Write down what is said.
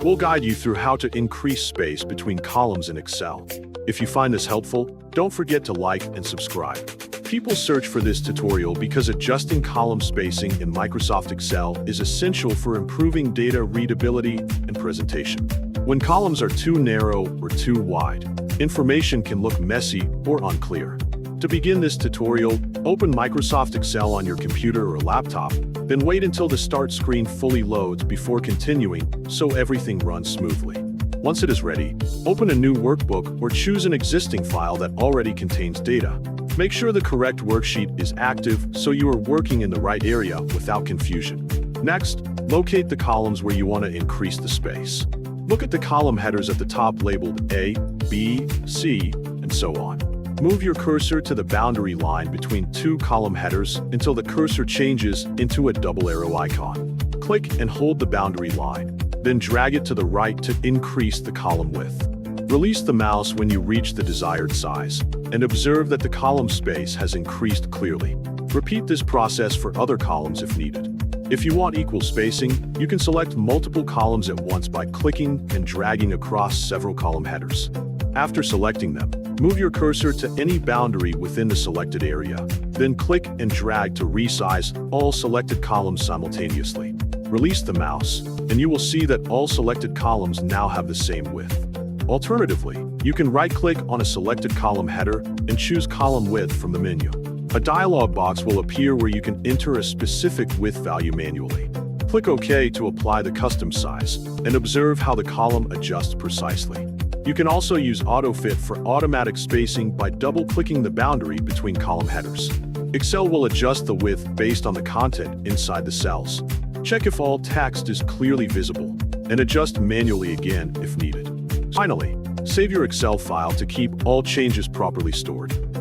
We'll guide you through how to increase space between columns in Excel. If you find this helpful, don't forget to like and subscribe. People search for this tutorial because adjusting column spacing in Microsoft Excel is essential for improving data readability and presentation. When columns are too narrow or too wide, information can look messy or unclear. To begin this tutorial, open Microsoft Excel on your computer or laptop, then wait until the Start screen fully loads before continuing so everything runs smoothly. Once it is ready, open a new workbook or choose an existing file that already contains data. Make sure the correct worksheet is active so you are working in the right area without confusion. Next, locate the columns where you want to increase the space. Look at the column headers at the top labeled A, B, C, and so on. Move your cursor to the boundary line between two column headers until the cursor changes into a double arrow icon. Click and hold the boundary line, then drag it to the right to increase the column width. Release the mouse when you reach the desired size, and observe that the column space has increased clearly. Repeat this process for other columns if needed. If you want equal spacing, you can select multiple columns at once by clicking and dragging across several column headers. After selecting them, move your cursor to any boundary within the selected area, then click and drag to resize all selected columns simultaneously. Release the mouse, and you will see that all selected columns now have the same width. Alternatively, you can right-click on a selected column header and choose column width from the menu. A dialog box will appear where you can enter a specific width value manually. Click OK to apply the custom size, and observe how the column adjusts precisely. You can also use AutoFit for automatic spacing by double-clicking the boundary between column headers. Excel will adjust the width based on the content inside the cells. Check if all text is clearly visible, and adjust manually again if needed. Finally, save your Excel file to keep all changes properly stored.